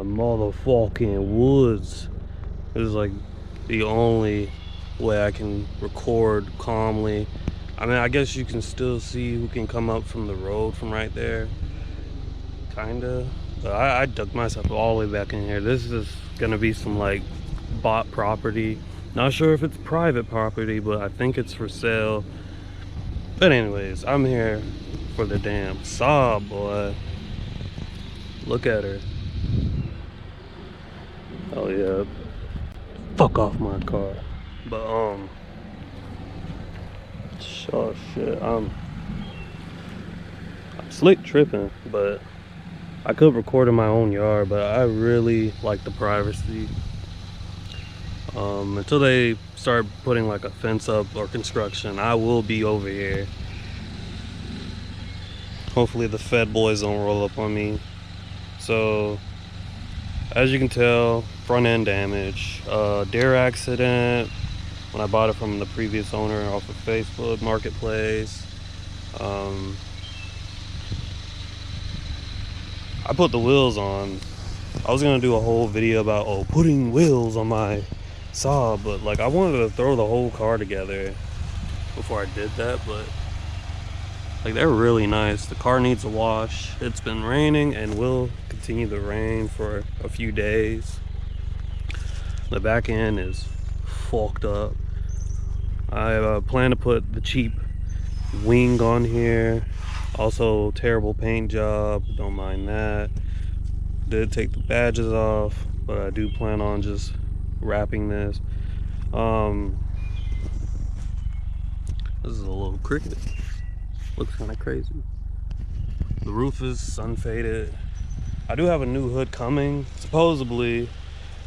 motherfucking woods. This is like the only way I can record calmly. I mean, I guess you can still see who can come up from the road from right there. Kinda. But I dug myself all the way back in here. This is gonna be some like bought property. Not sure if it's private property, but I think it's for sale. But anyways, I'm here for the damn SAAB, boy. Look at her. Oh yeah. Fuck off my car. But oh shit, I'm slick tripping, but I could record in my own yard, but I really like the privacy. Until they start putting like a fence up or construction, I will be over here. Hopefully the Fed boys don't roll up on me. So as you can tell, front end damage, deer accident when I bought it from the previous owner off of Facebook Marketplace. I put the wheels on. I was gonna do a whole video about putting wheels on my SAAB, but like I wanted to throw the whole car together before I did that. But like they're really nice. The car needs a wash. It's been raining and will continue to rain for a few days. The back end is fucked up. I plan to put the cheap wing on here. Also terrible paint job, don't mind that. Did take the badges off, but I do plan on just wrapping this. This is a little cricket. Looks kind of crazy. The roof is unfaded. I do have a new hood coming. Supposedly,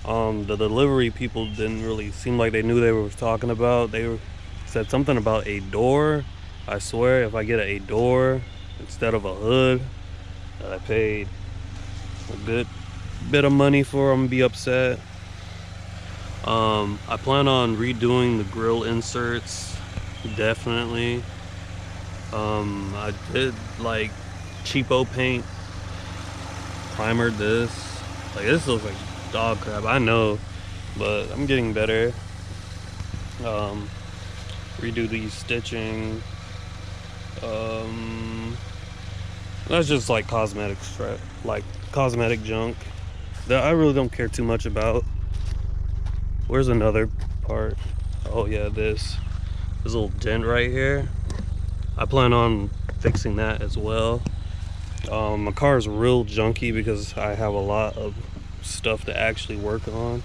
the delivery people didn't really seem like they knew they were talking about. They said something about a door. I swear if I get a door instead of a hood that I paid a good bit of money for, I'm gonna be upset. I plan on redoing the grill inserts, definitely. I did like cheapo paint, primered this. Like this looks like dog crap, I know, but I'm getting better. Redo these stitching. That's just like cosmetic junk that I really don't care too much about. Where's another part? Oh yeah, this little dent right here. I plan on fixing that as well. My car is real junky because I have a lot of stuff to actually work on,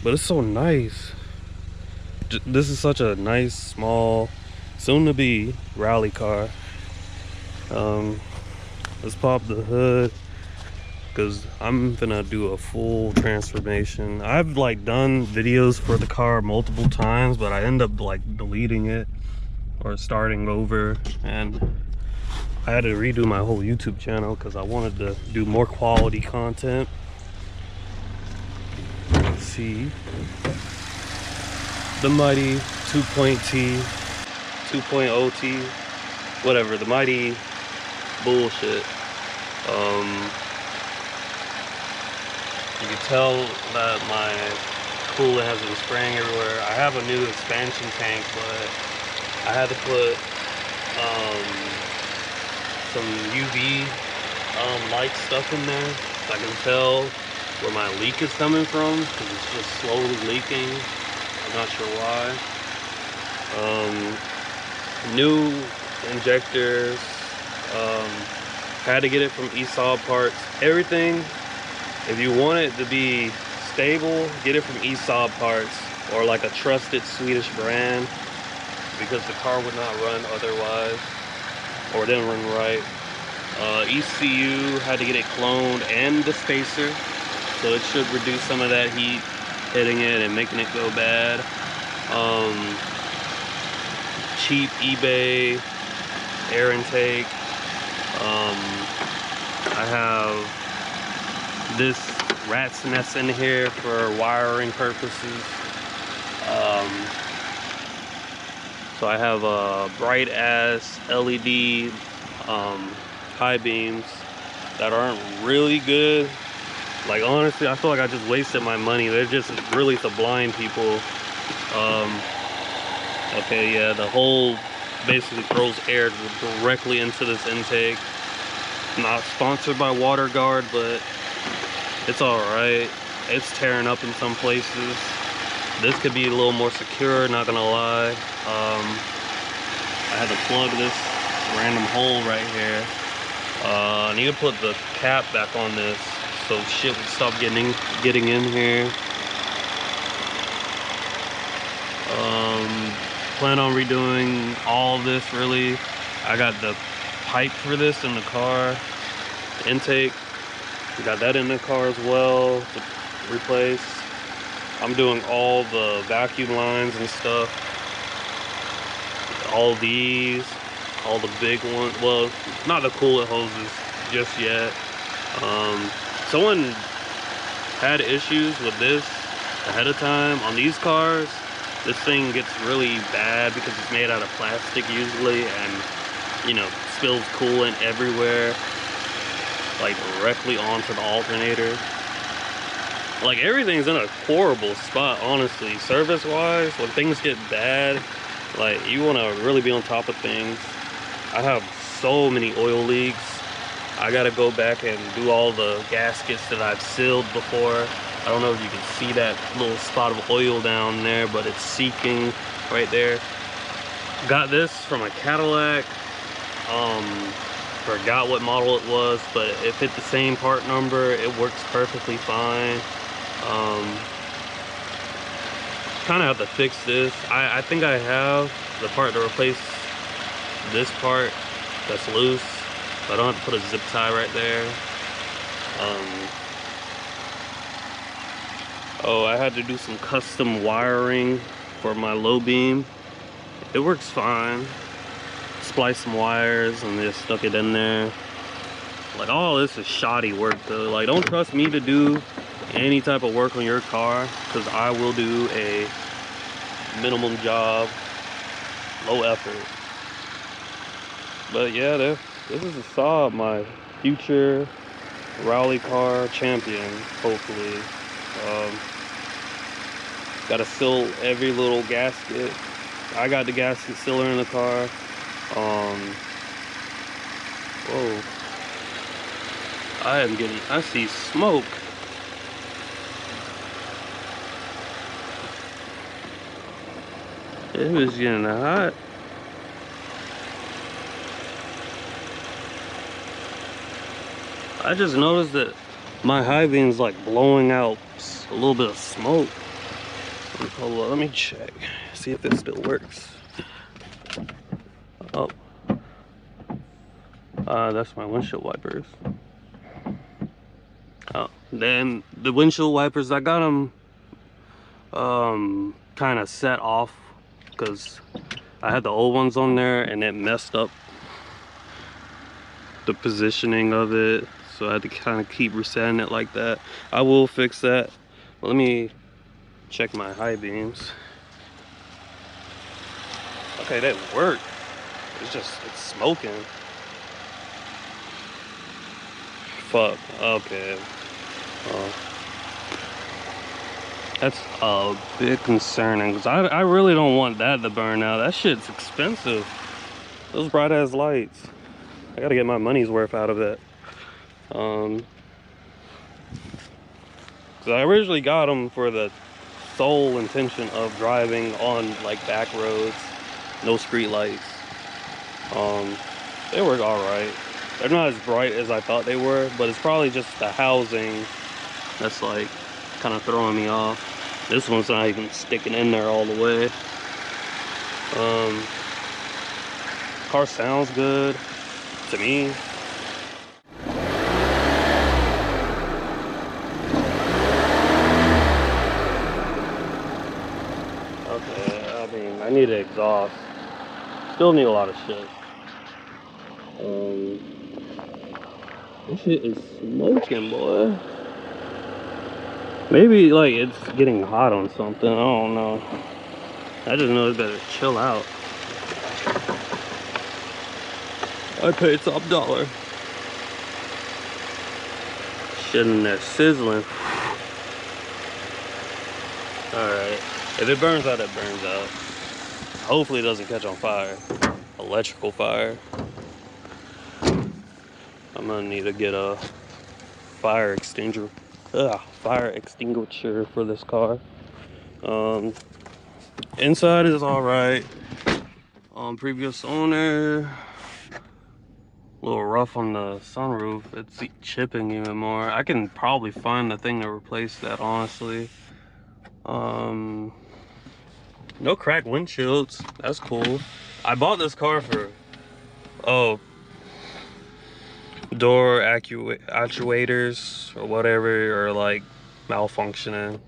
but it's so nice. This is such a nice, small, soon-to-be rally car. Let's pop the hood because I'm gonna do a full transformation. I've like done videos for the car multiple times, but I end up like deleting it or starting over, and I had to redo my whole YouTube channel because I wanted to do more quality content. Let's see. The mighty 2.0T, whatever, the mighty bullshit. You can tell that my coolant has been spraying everywhere. I have a new expansion tank, but I had to put some UV light stuff in there so I can tell where my leak is coming from, because it's just slowly leaking. I'm not sure why. New injectors. Had to get it from SAAB parts. Everything, if you want it to be stable, get it from SAAB parts or like a trusted Swedish brand, because the car would not run otherwise, or it didn't run right. ECU, had to get it cloned, and the spacer, so it should reduce some of that heat hitting it and making it go bad. Cheap eBay air intake. I have this rat's nest in here for wiring purposes. So I have a bright ass LED high beams that aren't really good. Like honestly, I feel like I just wasted my money. They're just really to blind people. Okay, yeah, the hole basically throws air directly into this intake. Not sponsored by WaterGuard, but it's alright. It's tearing up in some places. This could be a little more secure, not gonna lie. I had to plug this random hole right here. I need to put the cap back on this so shit would stop getting in here. Plan on redoing all this really. I got the pipe for this in the car, the intake. We got that in the car as well to replace. I'm doing all the vacuum lines and stuff. All these, all the big ones. Well, not the coolant hoses just yet. Someone had issues with this ahead of time on these cars. This thing gets really bad because it's made out of plastic usually, and you know, spills coolant everywhere, like directly onto the alternator. Like everything's in a horrible spot, honestly. Service wise, when things get bad, like you want to really be on top of things. I have so many oil leaks. I gotta go back and do all the gaskets that I've sealed before. I don't know if you can see that little spot of oil down there, but it's seeping right there. Got this from a Cadillac. Forgot what model it was, but it fit the same part number. It works perfectly fine. Kind of have to fix this. I think I have the part to replace this part that's loose, so I don't have to put a zip tie right there. Oh, I had to do some custom wiring for my low beam. It works fine. Spliced some wires and just stuck it in there. Like all this is shoddy work though. Like don't trust me to do any type of work on your car, because I will do a minimum job, low effort. But yeah, this is a SAAB, my future rally car champion, hopefully. Gotta seal every little gasket. I got the gasket sealer in the car. Whoa. I see smoke. It was getting hot. I just noticed that my high beam's like blowing out a little bit of smoke. Hold on, let me check. See if it still works. Oh. That's my windshield wipers. Oh, then the windshield wipers, I got them kind of set off because I had the old ones on there and it messed up the positioning of it, so I had to kind of keep resetting it like that. I will fix that. But let me check my high beams. Okay, that worked. It's smoking. Fuck. Okay. That's a bit concerning, because I really don't want that to burn out. That shit's expensive. Those bright ass lights. I gotta get my money's worth out of it. Cause I originally got them for the sole intention of driving on like back roads, no street lights. They work all right. They're not as bright as I thought they were, but it's probably just the housing that's like kind of throwing me off. This one's not even sticking in there all the way. Car sounds good to me. Okay, I mean, I need an exhaust. Still need a lot of shit. This shit is smoking, boy. Maybe like it's getting hot on something. I don't know. I just know it's better chill out. I paid top dollar. Shit in there sizzling. Alright. If it burns out, it burns out. Hopefully it doesn't catch on fire. Electrical fire. I'm gonna need to get a fire extinguisher. Fire extinguisher for this car. Inside is alright. Previous owner, a little rough on the sunroof. It's chipping even more. I can probably find the thing to replace that, honestly. No cracked windshields. That's cool. I bought this car for door actuators or whatever are like malfunctioning.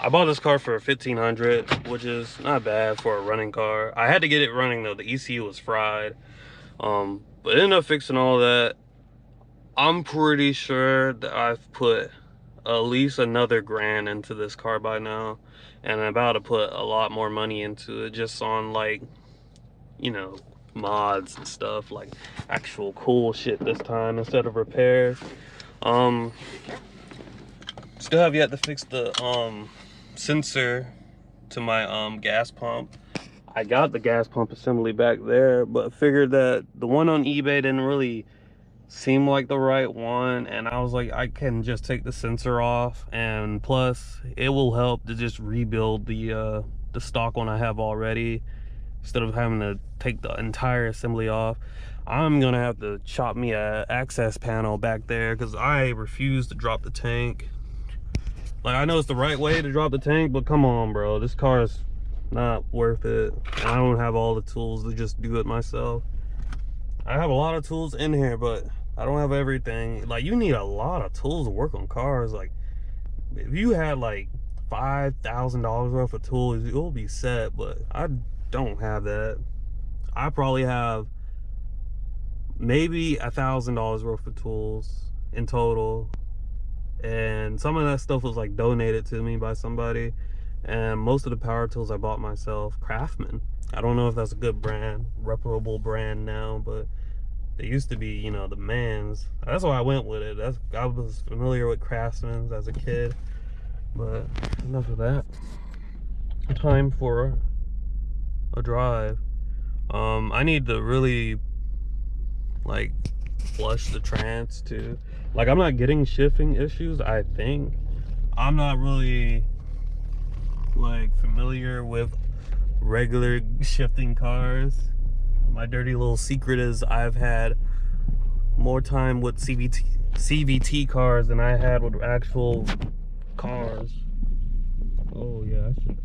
I bought this car for $1,500, which is not bad for a running car. I had to get it running though. The ECU was fried. But ended up fixing all that. I'm pretty sure that I've put at least another grand into this car by now, and I'm about to put a lot more money into it, just on like, you know, mods and stuff, like actual cool shit this time instead of repairs. Still have yet to fix the sensor to my gas pump. I got the gas pump assembly back there, but figured that the one on eBay didn't really seem like the right one, and I was like, I can just take the sensor off, and plus it will help to just rebuild the stock one I have already instead of having to take the entire assembly off. I'm gonna have to chop me a access panel back there because I refuse to drop the tank. Like, I know it's the right way to drop the tank, but come on, bro, this car is not worth it, and I don't have all the tools to just do it myself. I have a lot of tools in here, but I don't have everything. Like, you need a lot of tools to work on cars. Like, if you had like $5,000 worth of tools, you'll be set, but I don't have that. I probably have maybe $1,000 worth of tools in total, and some of that stuff was like donated to me by somebody, and most of the power tools I bought myself. Craftsman, I don't know if that's a good brand, reputable brand now, but it used to be, you know, the man's. That's why I went with it. I was familiar with Craftsman as a kid. But enough of that. Time for a drive. I need to really like flush the trans too. Like, I'm not getting shifting issues, I think. I'm not really like familiar with regular shifting cars. My dirty little secret is I've had more time with CVT cars than I had with actual cars. Oh yeah, I should have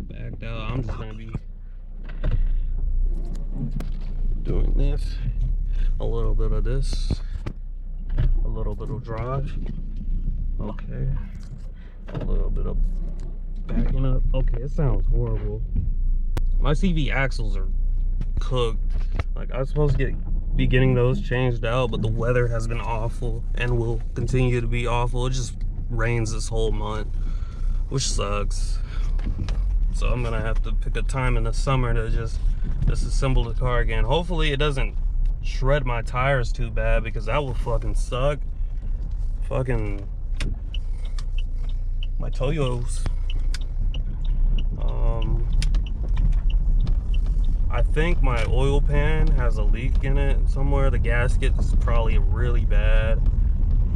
backed out. I'm just gonna be doing this. A little bit of this. A little bit of drive. Okay. A little bit of backing up. Okay, it sounds horrible. My CV axles are cooked. Like, I was supposed to be getting those changed out, but the weather has been awful and will continue to be awful. It just rains this whole month, which sucks. So I'm gonna have to pick a time in the summer to just disassemble the car again. Hopefully it doesn't shred my tires too bad, because that will fucking suck. Fucking my Toyos. I think my oil pan has a leak in it somewhere. The gasket is probably really bad.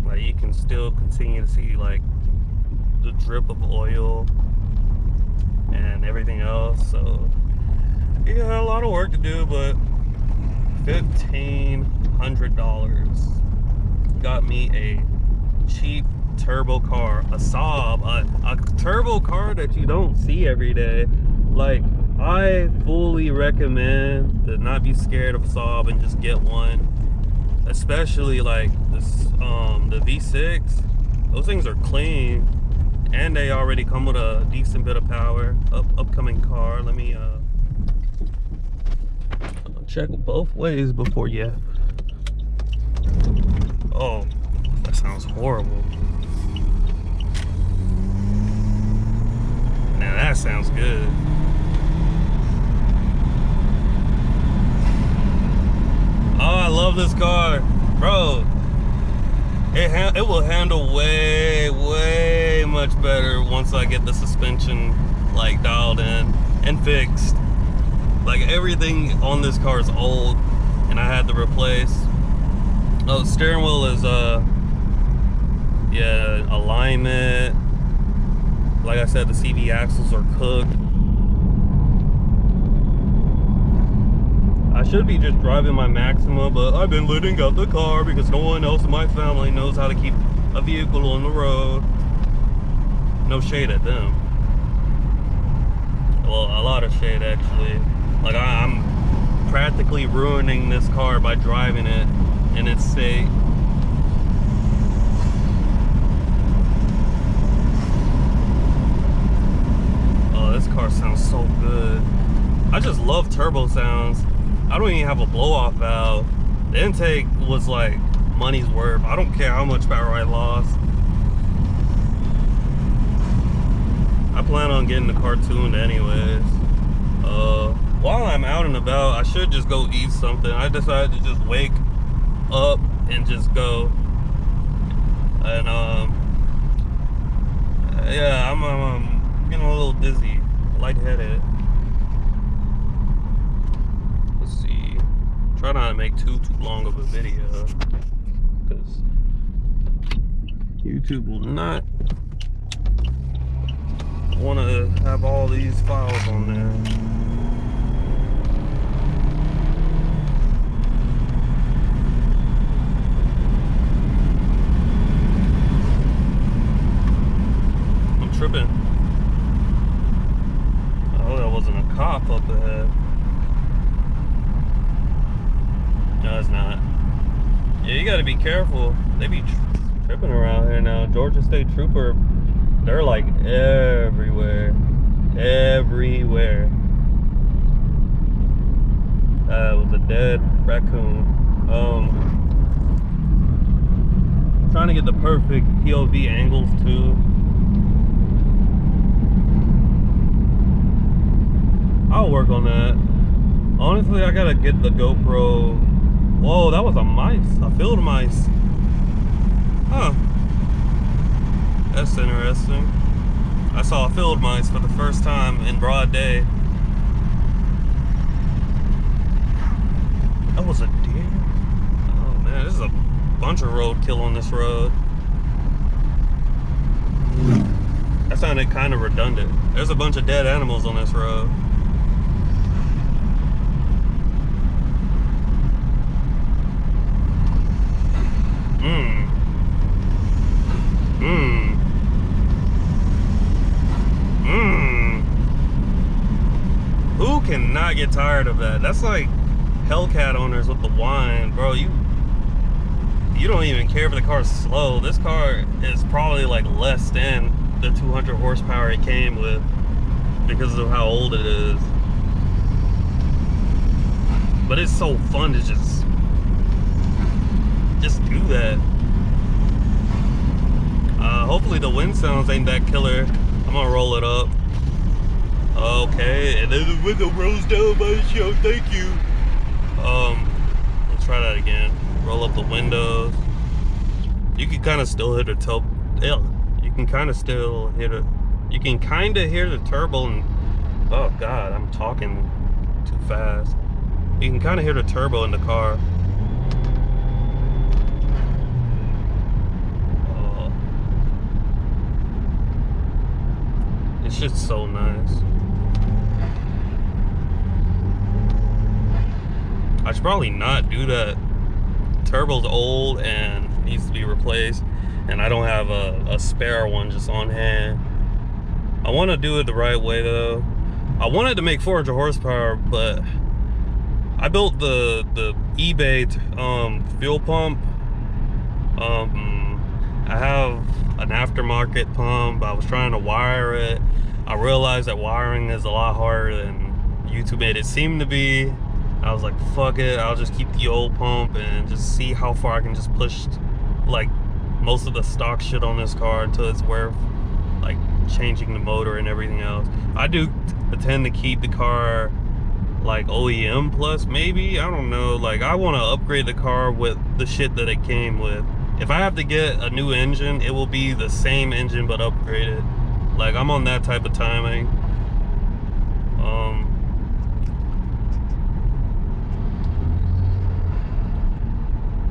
Like, you can still continue to see like the drip of oil and everything else. So yeah, a lot of work to do, but $1,500 got me a cheap turbo car, a SAAB, a turbo car that you don't see every day. Like, I fully recommend to not be scared of a SAAB and just get one, especially like this, the V6. Those things are clean, and they already come with a decent bit of power. Upcoming car. Let me check both ways before you. Oh, that sounds horrible. Now that sounds good. Oh, I love this car, bro. It will handle way much better once I get the suspension like dialed in and fixed. Like everything on this car is old, and I had to replace. Oh, steering wheel is yeah, alignment. Like I said, the CV axles are cooked. I should be just driving my Maxima, but I've been letting out the car because no one else in my family knows how to keep a vehicle on the road. No shade at them. Well, a lot of shade actually. Like I'm practically ruining this car by driving it in its state. Oh, this car sounds so good. I just love turbo sounds. I don't even have a blow-off valve. The intake was like money's worth. I don't care how much power I lost. I plan on getting the car tuned anyways. While I'm out and about, I should just go eat something. I decided to just wake up and just go. And yeah, I'm getting a little dizzy, lightheaded. Let's see. Try not to make too long of a video, because YouTube will not want to have all these files on there. I'm tripping. I hope that wasn't a cop up ahead. No, it's not. Yeah, you gotta be careful. They be tripping around here now. Georgia State Trooper, they're like everywhere. Everywhere. With a dead raccoon. Trying to get the perfect POV angles too. I'll work on that. Honestly, I gotta get the GoPro. Whoa, that was a mice, a field mice. Huh. That's interesting. I saw a field mice for the first time in broad day. That was a deer. Oh man, there's a bunch of roadkill on this road. That sounded kind of redundant. There's a bunch of dead animals on this road. Who cannot get tired of that? That's like Hellcat owners with the wine, bro. You don't even care if the car's slow. This car is probably like less than the 200 horsepower it came with because of how old it is. But it's so fun to just do that. Hopefully the wind sounds ain't that killer. I'm gonna roll it up. Okay, and then the window rolls down my show. Thank you. Let's try that again. Roll up the windows. You can kind of still hear the You can kind of still hear the. You can kind of hear the turbo. And oh god, I'm talking too fast. You can kind of hear the turbo in the car. It's just so nice. I should probably not do that. Turbo's old and needs to be replaced, and I don't have a spare one just on hand. I want to do it the right way though. I wanted to make 400 horsepower, but I built the eBay fuel pump. I have an aftermarket pump. I was trying to wire it. I realized that wiring is a lot harder than YouTube made it seem to be. I was like, fuck it, I'll just keep the old pump and just see how far I can just push like most of the stock shit on this car until it's worth like changing the motor and everything else. I do tend to keep the car like OEM plus maybe, I don't know. Like I want to upgrade the car with the shit that it came with. if I have to get a new engine, it will be the same engine but upgraded. Like, I'm on that type of timing.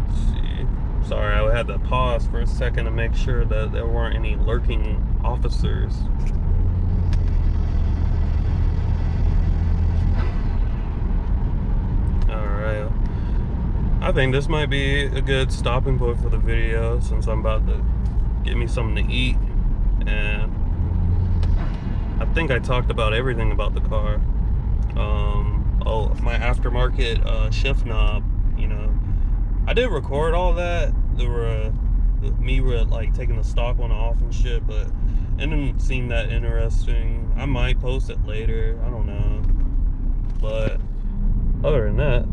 Let's see. Sorry, I had to pause for a second to make sure that there weren't any lurking officers. Alright. I think this might be a good stopping point for the video, since I'm about to get me something to eat. And I think I talked about everything about the car. Oh, my aftermarket shift knob, you know, I did record all that. There were me like taking the stock one off and shit, but it didn't seem that interesting. I might post it later, I don't know. But other than that,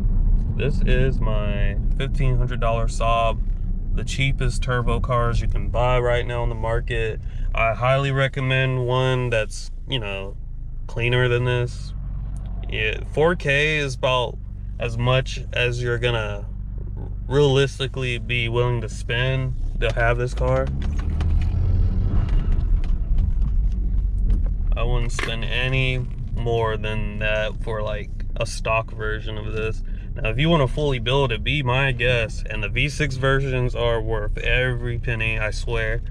this is my $1,500 SAAB, the cheapest turbo cars you can buy right now on the market. I highly recommend one that's, you know, cleaner than this. Yeah, 4K is about as much as you're gonna realistically be willing to spend to have this car. I wouldn't spend any more than that for like a stock version of this. Now, if you want to fully build it, be my guest. And the V6 versions are worth every penny, I swear.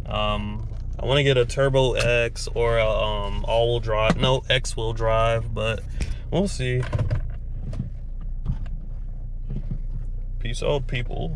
I want to get a Turbo X or a all-wheel drive. No, X-wheel drive, but we'll see. Peace out, people.